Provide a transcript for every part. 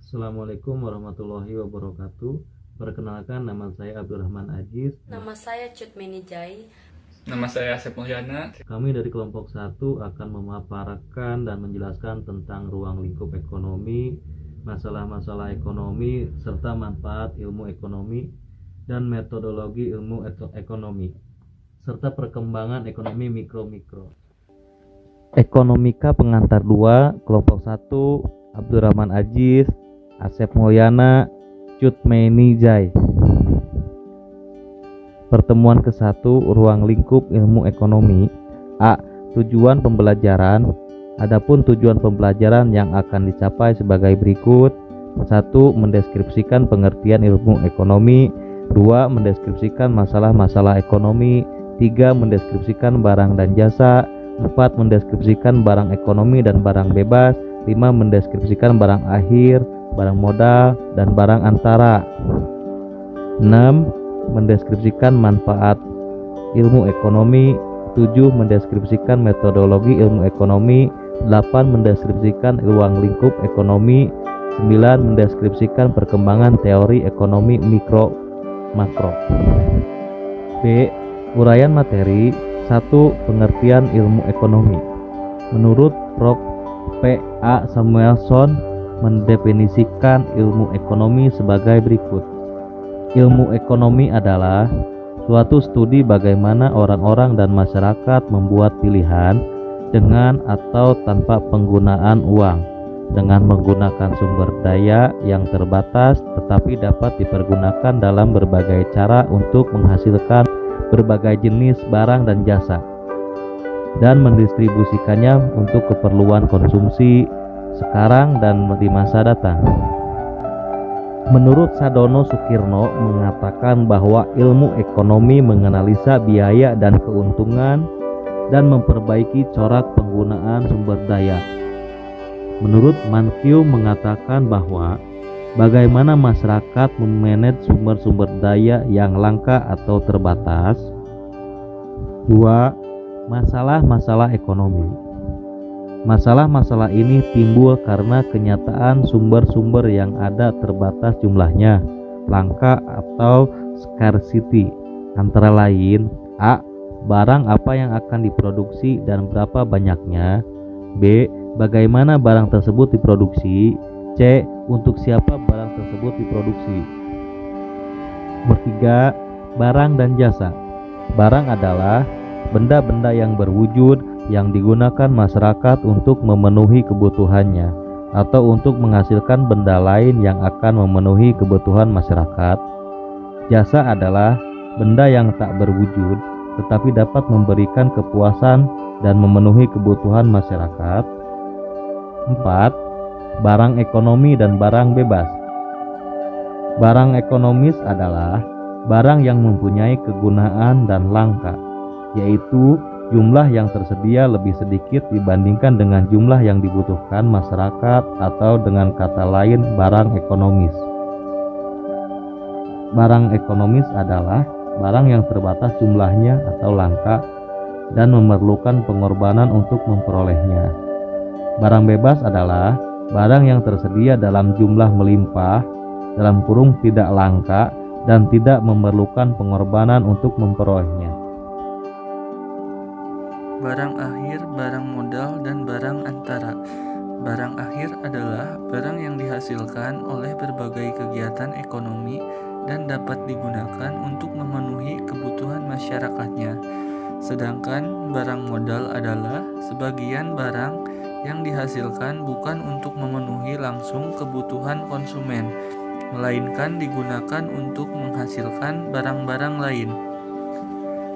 Assalamualaikum warahmatullahi wabarakatuh. Perkenalkan, nama saya Abdurrahman Aziz. Nama saya Cut Menijai. Nama saya Asep Mulyana. Kami dari kelompok 1 akan memaparkan dan menjelaskan tentang ruang lingkup ekonomi, masalah-masalah ekonomi, serta manfaat ilmu ekonomi dan metodologi ilmu ekonomi, serta perkembangan ekonomi mikro-mikro. Ekonomika pengantar 2, kelompok 1, Abdurrahman Aziz, Asep Mulyana, Cut Menijai. Pertemuan ke-1, ruang lingkup ilmu ekonomi. A. Tujuan pembelajaran. Adapun tujuan pembelajaran yang akan dicapai sebagai berikut. 1. Mendeskripsikan pengertian ilmu ekonomi. 2. Mendeskripsikan masalah-masalah ekonomi. 3. Mendeskripsikan barang dan jasa. 4. Mendeskripsikan barang ekonomi dan barang bebas. 5. Mendeskripsikan barang akhir, barang modal, dan barang antara. 6. Mendeskripsikan manfaat ilmu ekonomi. 7. Mendeskripsikan metodologi ilmu ekonomi. 8. Mendeskripsikan ruang lingkup ekonomi. 9. Mendeskripsikan perkembangan teori ekonomi mikro makro. B. Uraian materi. 1. Pengertian ilmu ekonomi. Menurut Prof. P.A. Samuelson mendefinisikan ilmu ekonomi sebagai berikut. Ilmu ekonomi adalah suatu studi bagaimana orang-orang dan masyarakat membuat pilihan dengan atau tanpa penggunaan uang, dengan menggunakan sumber daya yang terbatas tetapi dapat dipergunakan dalam berbagai cara untuk menghasilkan berbagai jenis barang dan jasa, dan mendistribusikannya untuk keperluan konsumsi sekarang dan di masa datang. Menurut Sadono Sukirno mengatakan bahwa ilmu ekonomi menganalisa biaya dan keuntungan dan memperbaiki corak penggunaan sumber daya. Menurut Mankiw mengatakan bahwa bagaimana masyarakat memanage sumber-sumber daya yang langka atau terbatas. 2. Masalah-masalah ekonomi. Masalah-masalah ini timbul karena kenyataan sumber-sumber yang ada terbatas jumlahnya, langka atau scarcity. Antara lain, A. Barang apa yang akan diproduksi dan berapa banyaknya. B. Bagaimana barang tersebut diproduksi. C. Untuk siapa barang tersebut diproduksi. 3. Barang dan jasa. Barang adalah benda-benda yang berwujud yang digunakan masyarakat untuk memenuhi kebutuhannya atau untuk menghasilkan benda lain yang akan memenuhi kebutuhan masyarakat. Jasa adalah benda yang tak berwujud tetapi dapat memberikan kepuasan dan memenuhi kebutuhan masyarakat. 4. Barang ekonomi dan barang bebas. Barang ekonomis adalah barang yang mempunyai kegunaan dan langka, yaitu jumlah yang tersedia lebih sedikit dibandingkan dengan jumlah yang dibutuhkan masyarakat, atau dengan kata lain barang ekonomis. Barang ekonomis adalah barang yang terbatas jumlahnya atau langka dan memerlukan pengorbanan untuk memperolehnya. Barang bebas adalah barang yang tersedia dalam jumlah melimpah, dalam kurung tidak langka, dan tidak memerlukan pengorbanan untuk memperolehnya. Barang akhir, barang modal, dan barang antara. Barang akhir adalah barang yang dihasilkan oleh berbagai kegiatan ekonomi dan dapat digunakan untuk memenuhi kebutuhan masyarakatnya. Sedangkan barang modal adalah sebagian barang yang dihasilkan bukan untuk memenuhi langsung kebutuhan konsumen, melainkan digunakan untuk menghasilkan barang-barang lain.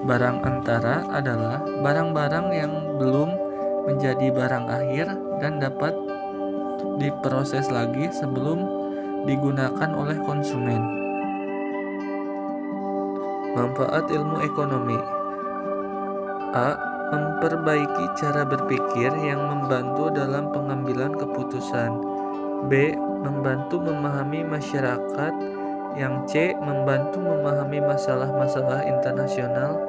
Barang antara adalah barang-barang yang belum menjadi barang akhir dan dapat diproses lagi sebelum digunakan oleh konsumen. Manfaat ilmu ekonomi. A. Memperbaiki cara berpikir yang membantu dalam pengambilan keputusan. B. Membantu memahami masyarakat. Yang C. Membantu memahami masalah-masalah internasional.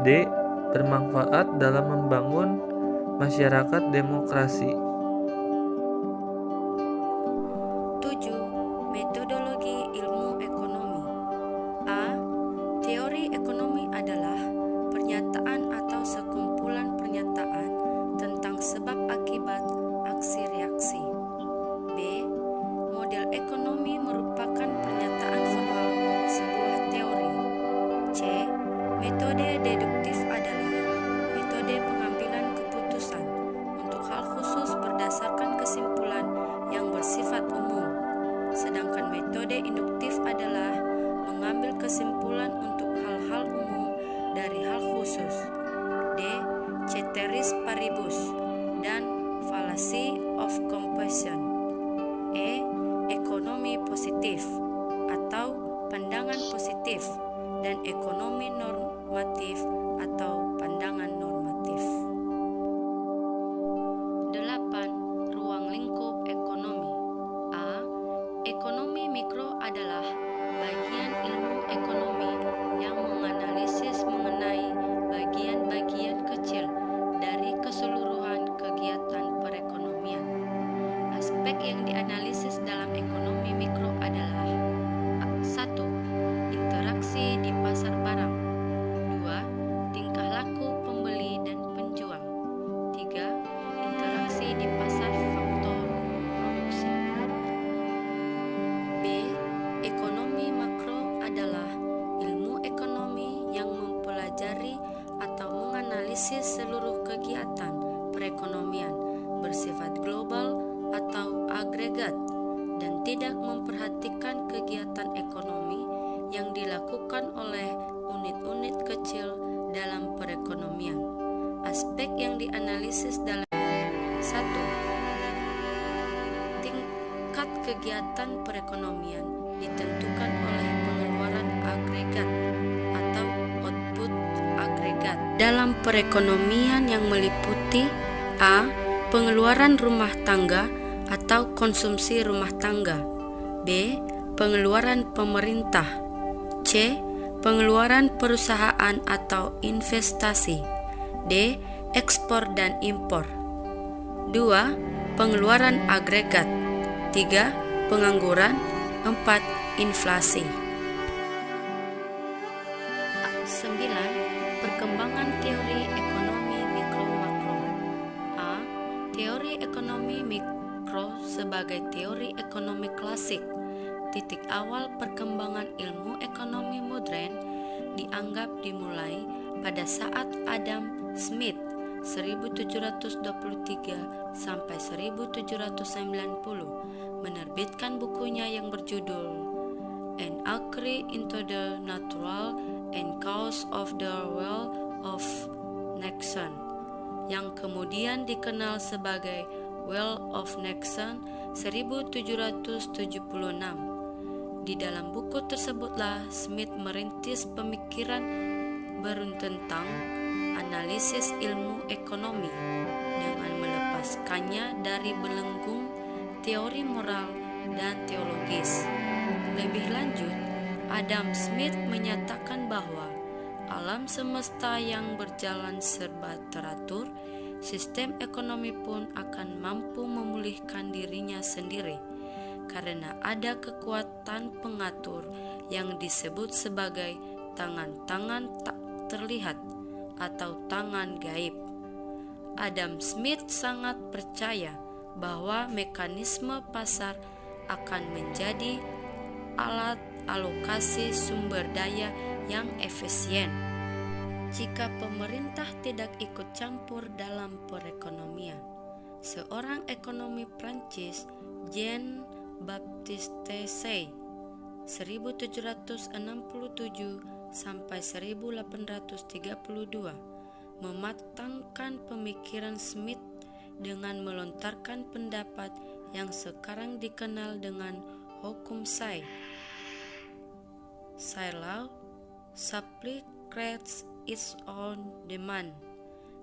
D. Bermanfaat dalam membangun masyarakat demokrasi. 7. Metodologi ilmu ekonomi. A. Teori ekonomi adalah pernyataan atau sekumpulan pernyataan tentang sebab akibat aksi reaksi. B. Model ekonomi merupakan pernyataan formal sebuah teori. C. Metode deduktif adalah metode pengambilan keputusan untuk hal khusus berdasarkan kesimpulan yang bersifat umum. Sedangkan metode induktif adalah mengambil kesimpulan untuk hal-hal umum dari hal khusus. D. Ceteris paribus dan fallacy of compassion. E. Ekonomi positif atau pandangan positif dan ekonomi normatif atau pandangan normatif. 8. Ruang lingkup ekonomi. A. Ekonomi mikro adalah bagian ilmu ekonomi yang menganalisis mengenai bagian-bagian kecil dari keseluruhan kegiatan perekonomian. Aspek yang dianalisis dalam ekonomi mikro adalah 1. Interaksi di pasar barang. 2. Tingkah laku pembeli dan penjual. 3. Interaksi di pasar faktor produksi. B. Ekonomi makro adalah ilmu ekonomi yang mempelajari atau menganalisis seluruh kegiatan perekonomian bersifat global atau agregat dan tidak memperhatikan kegiatan ekonomi yang dilakukan oleh unit-unit kecil dalam perekonomian. Aspek yang dianalisis dalam 1. Tingkat kegiatan perekonomian ditentukan oleh pengeluaran agregat atau output agregat dalam perekonomian yang meliputi A. Pengeluaran rumah tangga atau konsumsi rumah tangga. B. Pengeluaran pemerintah. C. Pengeluaran perusahaan atau investasi. D. Ekspor dan impor. 2. Pengeluaran agregat. 3. Pengangguran. 4. Inflasi. 9. Perkembangan teori ekonomi mikro-makro. A. Teori ekonomi mikro sebagai teori ekonomi klasik. Titik awal perkembangan ilmu ekonomi modern dianggap dimulai pada saat Adam Smith 1723 sampai 1790 menerbitkan bukunya yang berjudul An Inquiry into the Natural and Cause of the Wealth of Nation, yang kemudian dikenal sebagai Wealth of Nation 1776. Di dalam buku tersebutlah Smith merintis pemikiran baru tentang analisis ilmu ekonomi dengan melepaskannya dari belenggu teori moral dan teologis. Lebih lanjut, Adam Smith menyatakan bahwa alam semesta yang berjalan serba teratur, sistem ekonomi pun akan mampu memulihkan dirinya sendiri karena ada kekuatan pengatur yang disebut sebagai tangan-tangan tak terlihat atau tangan gaib. Adam Smith sangat percaya bahwa mekanisme pasar akan menjadi alat alokasi sumber daya yang efisien jika pemerintah tidak ikut campur dalam perekonomian. Seorang ekonomi Prancis, Jean Baptiste Say 1767 sampai 1832 mematangkan pemikiran Smith dengan melontarkan pendapat yang sekarang dikenal dengan hukum Say. Say law supply creates its own demand.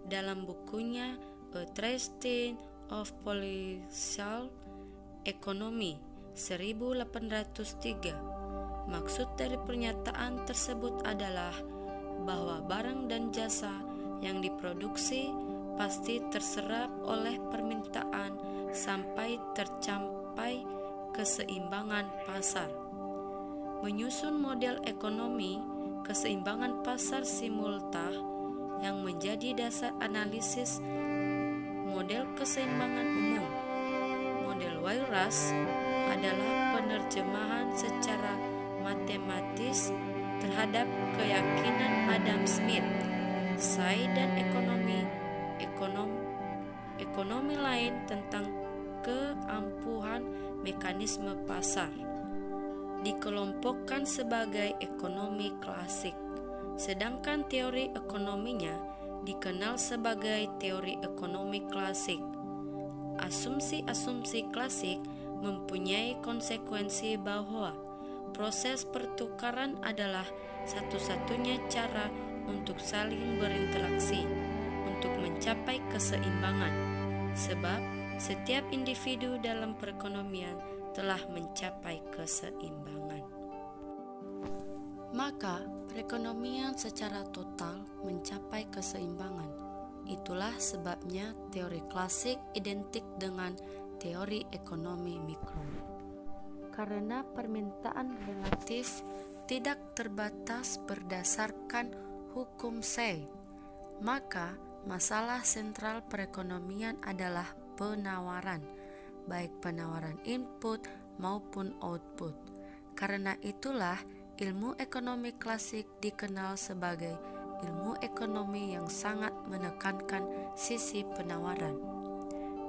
Dalam bukunya A Treatise of Political Economy 1803. Maksud dari pernyataan tersebut adalah bahwa barang dan jasa yang diproduksi pasti terserap oleh permintaan sampai tercapai keseimbangan pasar. Menyusun model ekonomi keseimbangan pasar simultan yang menjadi dasar analisis model keseimbangan umum. Model Weierstrass adalah penerjemahan secara matematis terhadap keyakinan Adam Smith, Say dan ekonomi lain tentang keampuhan mekanisme pasar. Dikelompokkan sebagai ekonomi klasik, sedangkan teori ekonominya dikenal sebagai teori ekonomi klasik. Asumsi-asumsi klasik mempunyai konsekuensi bahwa proses pertukaran adalah satu-satunya cara untuk saling berinteraksi untuk mencapai keseimbangan, sebab setiap individu dalam perekonomian telah mencapai keseimbangan. Maka perekonomian secara total mencapai keseimbangan. Itulah sebabnya teori klasik identik dengan teori ekonomi mikro. Karena permintaan relatif tidak terbatas berdasarkan hukum Say, maka masalah sentral perekonomian adalah penawaran, baik penawaran input maupun output. Karena itulah ilmu ekonomi klasik dikenal sebagai ilmu ekonomi yang sangat menekankan sisi penawaran.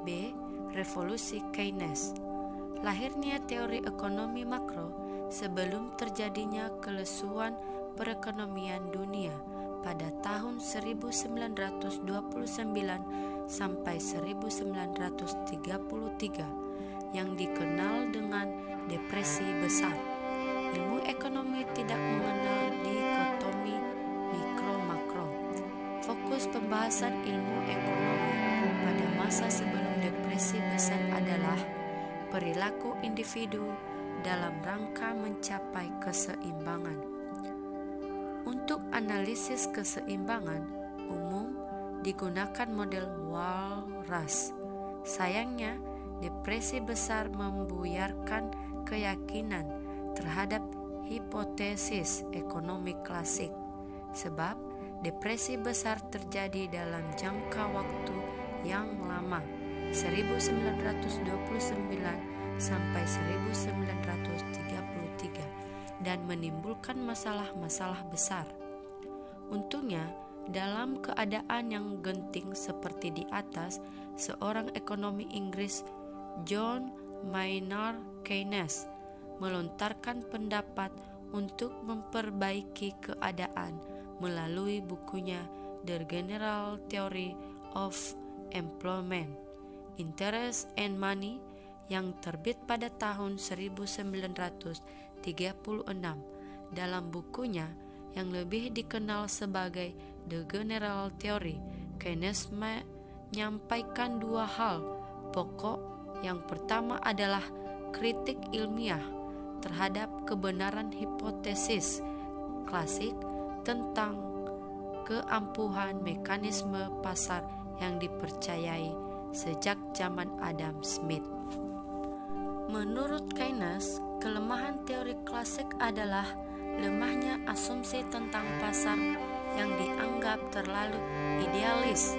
B. Revolusi Keynes. Lahirnya teori ekonomi makro sebelum terjadinya kelesuan perekonomian dunia pada tahun 1929 sampai 1933 yang dikenal dengan depresi besar. Ilmu ekonomi tidak mengenal dikotomi mikro-makro. Fokus pembahasan ilmu ekonomi pada masa sebelum depresi besar adalah perilaku individu dalam rangka mencapai keseimbangan. Untuk analisis keseimbangan umum digunakan model Weierstrass. Sayangnya, depresi besar membuyarkan keyakinan terhadap hipotesis ekonomi klasik, sebab depresi besar terjadi dalam jangka waktu yang lama, 1929 sampai 1933, dan menimbulkan masalah-masalah besar. Untungnya, dalam keadaan yang genting seperti di atas, seorang ekonomi Inggris, John Maynard Keynes, melontarkan pendapat untuk memperbaiki keadaan melalui bukunya The General Theory of Employment, Interest and Money yang terbit pada tahun 1936. Dalam bukunya yang lebih dikenal sebagai The General Theory, Keynes menyampaikan dua hal pokok. Yang pertama adalah kritik ilmiah terhadap kebenaran hipotesis klasik tentang keampuhan mekanisme pasar yang dipercayai sejak zaman Adam Smith. Menurut Keynes, kelemahan teori klasik adalah lemahnya asumsi tentang pasar yang dianggap terlalu idealis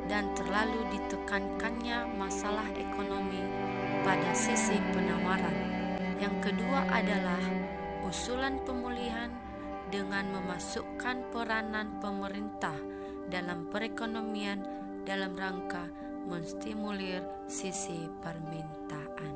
dan terlalu ditekankannya masalah ekonomi pada sisi penawaran. Yang kedua adalah usulan pemulihan dengan memasukkan peranan pemerintah dalam perekonomian dalam rangka menstimulir sisi permintaan.